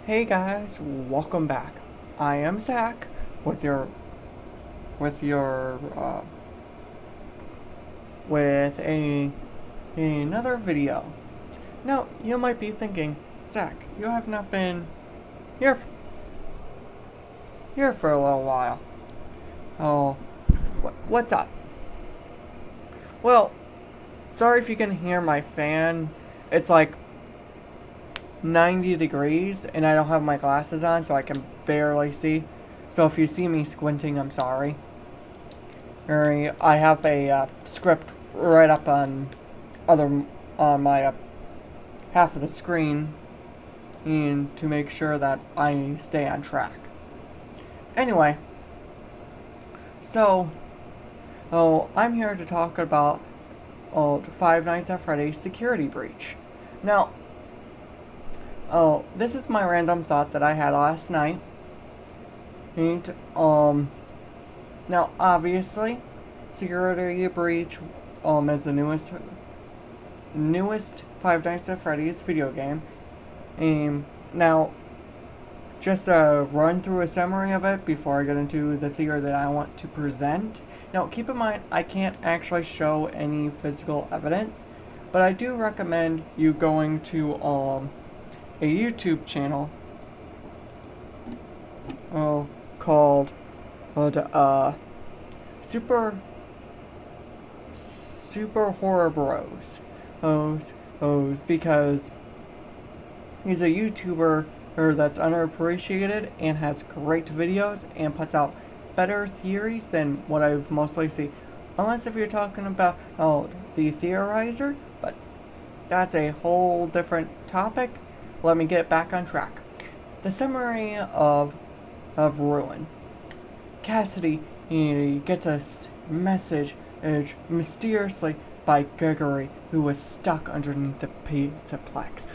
Hey guys, welcome back. I am Zach with your with your with a another video. Now you might be thinking, Zach, you have not been here here for a little while. Oh, what's up? Well, sorry if you can hear my fan. It's like 90 degrees and I don't have my glasses on, so I can barely see. So if you see me squinting, I'm sorry. I have a script right up on my half of the screen, and to make sure that I stay on track. Anyway, so I'm here to talk about Five Nights at Freddy's security breach. Now, this is my random thought that I had last night. And now obviously, security breach is the newest Five Nights at Freddy's video game. Now, just a run through a summary of it before I get into the theory that I want to present. Now, keep in mind, I can't actually show any physical evidence, but I do recommend you going to a YouTube channel called Super Horror Bros. Because he's a YouTuber that's underappreciated and has great videos and puts out better theories than what I've mostly seen. Unless if you're talking about the theorizer, but that's a whole different topic. Let me get back on track. The summary of Ruin. Cassidy gets a message mysteriously by Gregory, who was stuck underneath the pizzaplex.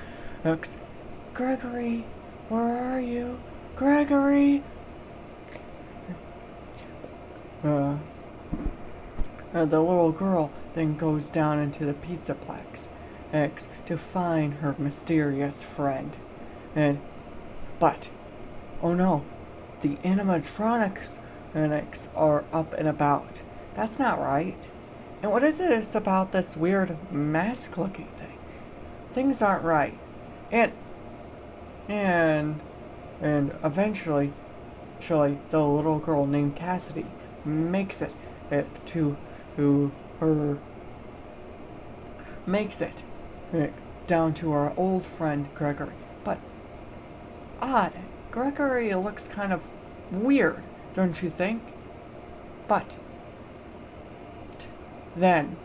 Gregory, where are you? Gregory! The little girl then goes down into the pizzaplex to find her mysterious friend. But, oh no, the animatronics are up and about. That's not right. And what is it about this weird mask-looking thing? Things aren't right. And eventually, the little girl named Cassidy makes it down to our old friend Gregory. But odd, Gregory looks kind of weird, don't you think? But then,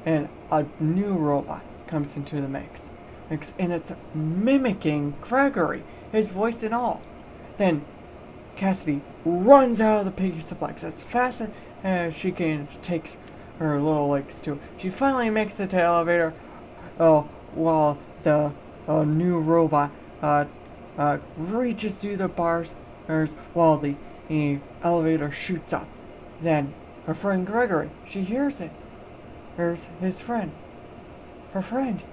and a new robot comes into the mix, and it's mimicking Gregory, his voice and all. Then Cassidy runs out of the pizzaplex as fast as she can, takes her little legs to it. She finally makes it to the elevator, while the new robot reaches through the bars while the elevator shoots up. Then her friend Gregory, she hears it. There's his friend. Her friend.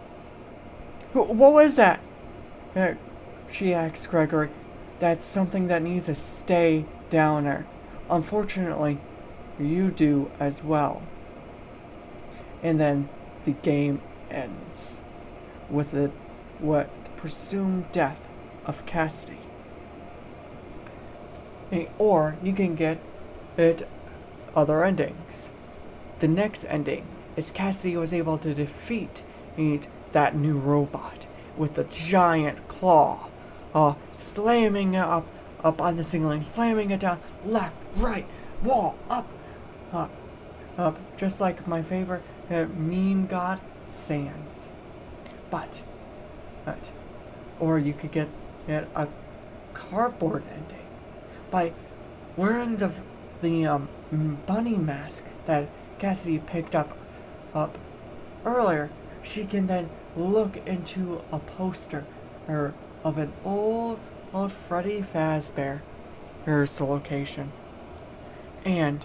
What was that? She asks Gregory. That's something that needs to stay down there. Unfortunately, you do as well. And then the game ends with the presumed death of Cassidy. Or you can get other endings. The next ending is Cassidy was able to defeat that new robot with a giant claw, slamming it up on the ceiling, slamming it down, left, right, wall, up, just like my favorite meme god, Sans. But, or you could get a cardboard ending by wearing the bunny mask that Cassidy picked up earlier. She can then look into a poster of an old Freddy Fazbear's location. And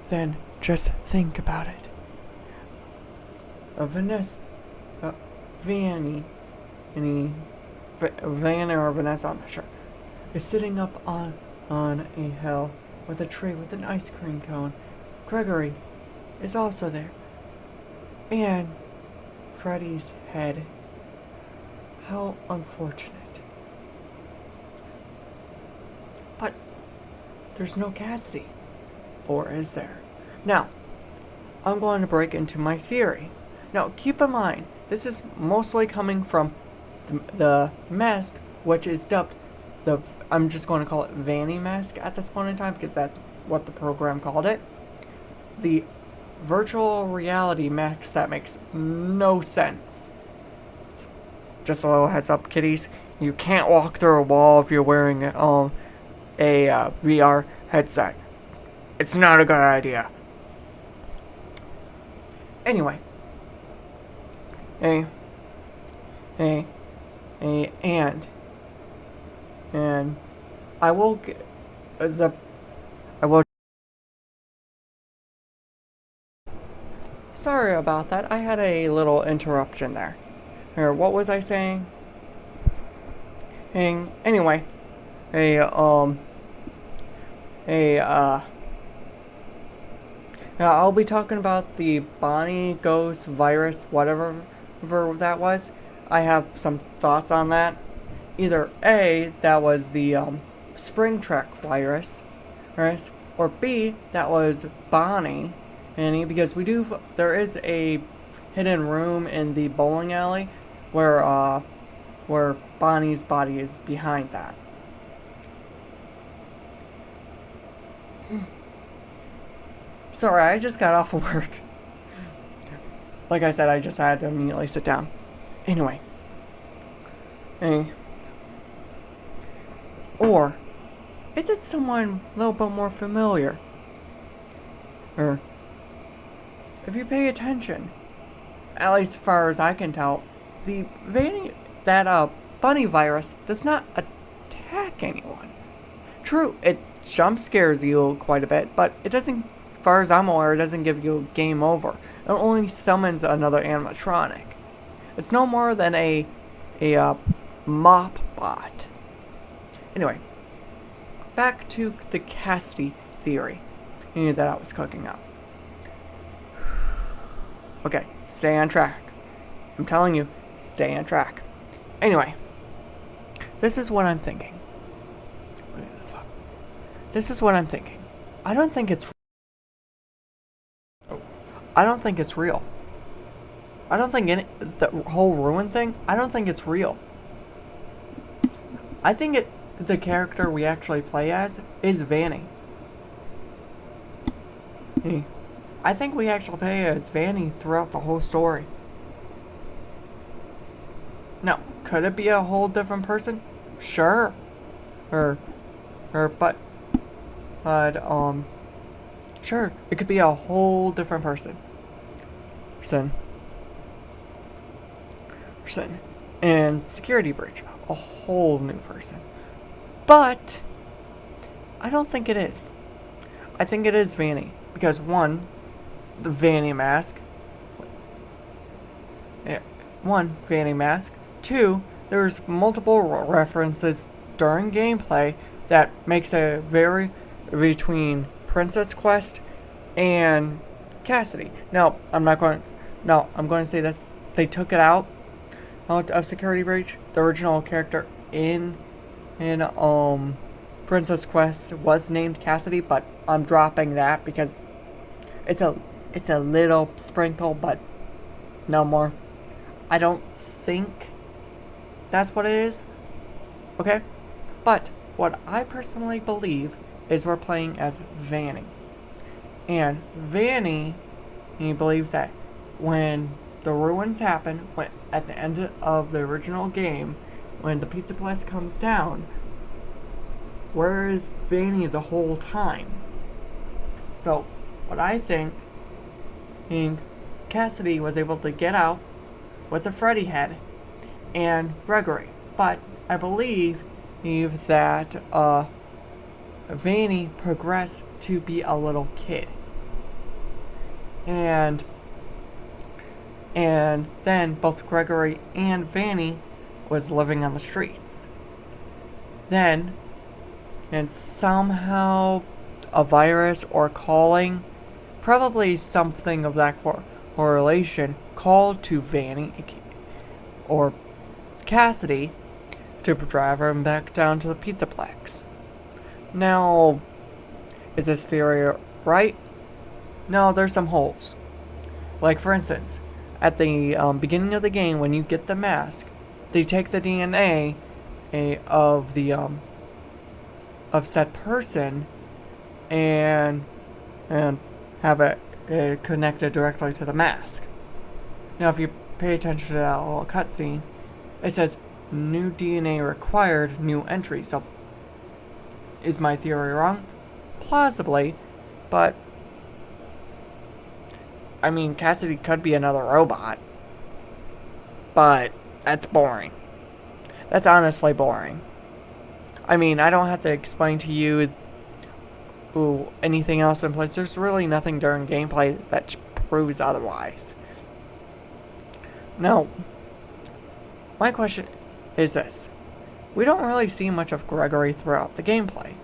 then just think about it. Vanessa, Vanny, Vanna or Vanessa, I'm not sure, is sitting up on a hill with a tree with an ice cream cone. Gregory is also there. And Freddy's head. How unfortunate. But there's no Cassidy. Or is there? Now, I'm going to break into my theory. Now, keep in mind, this is mostly coming from the mask, which is dubbed I'm just going to call it Vanny mask at this point in time, because that's what the program called it. The virtual reality mask that makes no sense. Just a little heads up, kiddies. You can't walk through a wall if you're wearing a VR headset. It's not a good idea. Anyway. And I will sorry about that. I had a little interruption there. Here, what was I saying? Anyway, I'll be talking about the Bonnie Ghost virus, whatever that was. I have some thoughts on that. Either A, that was the Springtrap virus, or B, that was Bonnie, because there is a hidden room in the bowling alley where Bonnie's body is behind that. Sorry, I just got off of work. Like I said, I just had to immediately sit down. Anyway. Or, is it someone a little bit more familiar? Or, if you pay attention, at least as far as I can tell, that bunny virus does not attack anyone. True, it jump scares you quite a bit, but it doesn't, as far as I'm aware, it doesn't give you a game over. It only summons another animatronic. It's no more than a mop bot. Anyway, back to the Cassidy theory that I was cooking up. Okay, stay on track. I'm telling you, stay on track. Anyway, this is what I'm thinking. I don't think it's real. I don't think the whole ruin thing, I don't think it's real. I think the character we actually play as is Vanny. I think we actually play as Vanny throughout the whole story. Now, could it be a whole different person? Sure. But sure, it could be a whole different person. And security breach, a whole new person. But I don't think it is. I think it is Vanny, because one, the Vanny mask. Vanny mask. Two, there's multiple references during gameplay that makes a vary between Princess Quest and Cassidy. Now, I'm going to say this. They took it out of Security Breach. The original character in Princess Quest was named Cassidy, but I'm dropping that because it's a little sprinkle, but no more. I don't think that's what it is. Okay? But what I personally believe is we're playing as Vanny. And Vanny, he believes that when the ruins happen, at the end of the original game, when the Pizza Place comes down, where is Vanny the whole time? So, what I think Cassidy was able to get out with the Freddy head and Gregory. But I believe that Vanny progressed to be a little kid. And then both Gregory and Vanny was living on the streets. Then, and somehow a virus or calling, probably something of that correlation, called to Vanny or Cassidy to drive him back down to the Pizzaplex. Now, is this theory right? No, there's some holes. Like, for instance, at the beginning of the game, when you get the mask, they take the DNA of the of said person and have it connected directly to the mask. Now, if you pay attention to that little cutscene, it says new DNA required, new entry. So, is my theory wrong? Plausibly, but I mean, Cassidy could be another robot, but that's boring. That's honestly boring. I mean, I don't have to explain to you anything else in place. There's really nothing during gameplay that proves otherwise. Now, my question is this. We don't really see much of Gregory throughout the gameplay.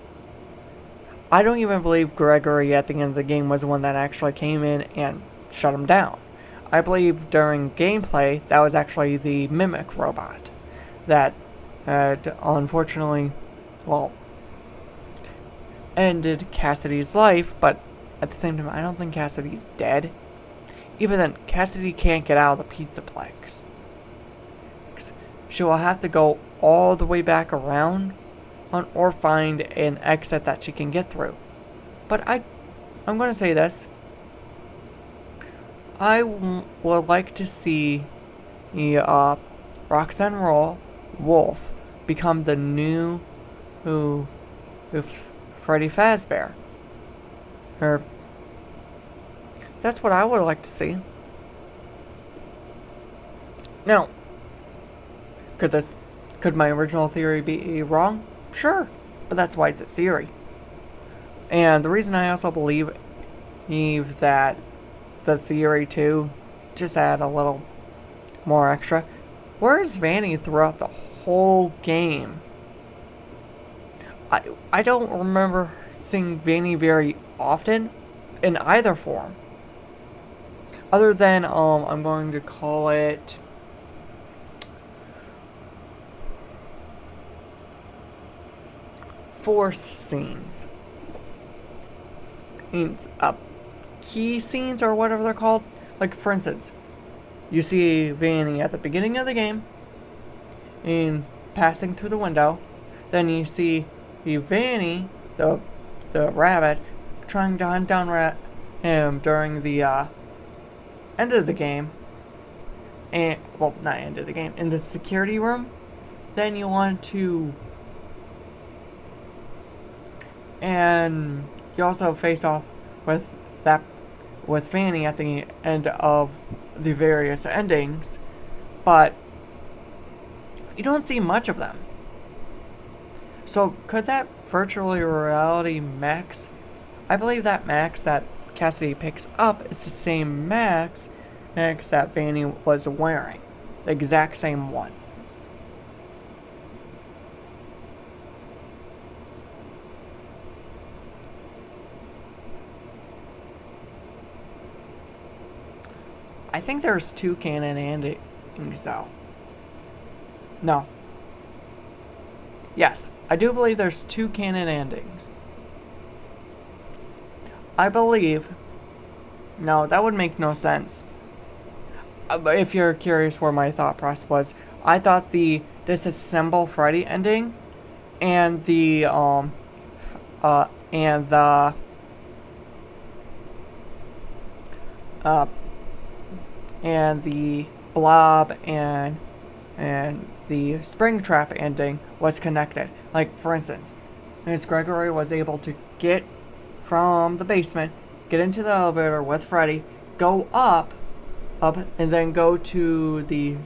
I don't even believe Gregory at the end of the game was the one that actually came in and shut him down. I believe during gameplay that was actually the mimic robot that unfortunately, well, ended Cassidy's life, but at the same time, I don't think Cassidy's dead. Even then, Cassidy can't get out of the Pizzaplex. She will have to go all the way back around or find an exit that she can get through. But I'm going to say this. I would like to see Roxanne Wolf become the new Freddy Fazbear. That's what I would like to see. Now, could my original theory be wrong? Sure, but that's why it's a theory. And the reason I also believe that the theory too, just add a little more extra. Where is Vanny throughout the whole game? I don't remember seeing Vanny very often in either form. Other than I'm going to call it force scenes. Means key scenes or whatever they're called. Like, for instance, you see Vanny at the beginning of the game and passing through the window. Then you see Vanny, the rabbit, trying to hunt down him during the end of the game. And, well, not end of the game, in the security room. Then you want to... And you also face off with Vanny at the end of the various endings, but you don't see much of them. So could that virtual reality max, I believe that max that Cassidy picks up is the same max that Vanny was wearing. The exact same one. I think there's 2 canon endings, though. No. Yes, I do believe there's 2 canon endings. I believe... No, that would make no sense. If you're curious where my thought process was, I thought the Disassemble Freddy ending and the Blob and the Springtrap ending was connected. Like, for instance, as Gregory was able to get from the basement, get into the elevator with Freddy, go up, and then go to the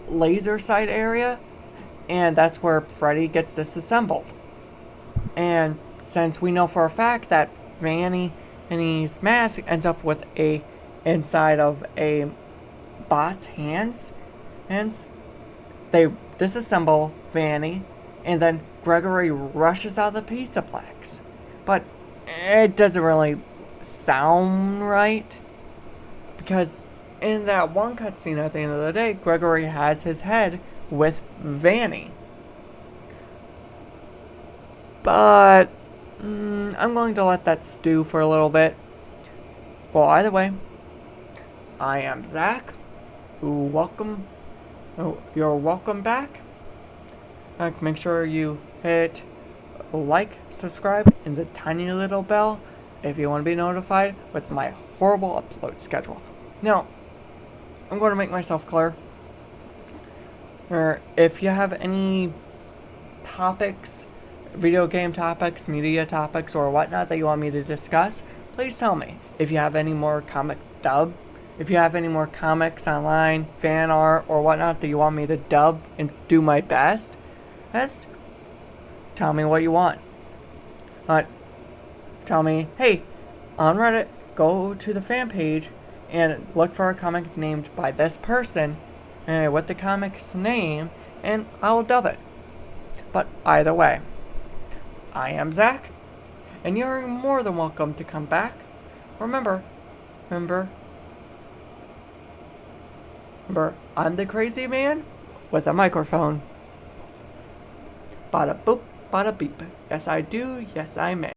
laser sight area, and that's where Freddy gets disassembled. And since we know for a fact that Vanny's mask ends up with inside of a bot's hands, they disassemble Vanny, and then Gregory rushes out of the pizza plex. But it doesn't really sound right, because in that one cutscene at the end of the day, Gregory has his head with Vanny. But I'm going to let that stew for a little bit. Well, either way, I am Zach. You're welcome back. Make sure you hit like, subscribe, and the tiny little bell if you want to be notified with my horrible upload schedule. Now, I'm going to make myself clear. If you have any topics, video game topics, media topics, or whatnot that you want me to discuss, please tell me. If you have any more if you have any more comics online, fan art, or whatnot that you want me to dub and do my best, tell me what you want. Tell me, hey, on Reddit, go to the fan page and look for a comic named by this person with the comic's name, and I will dub it. But either way, I am Zach, and you're more than welcome to come back. Remember, I'm the crazy man with a microphone. Bada boop, bada beep. Yes, I do. Yes, I may.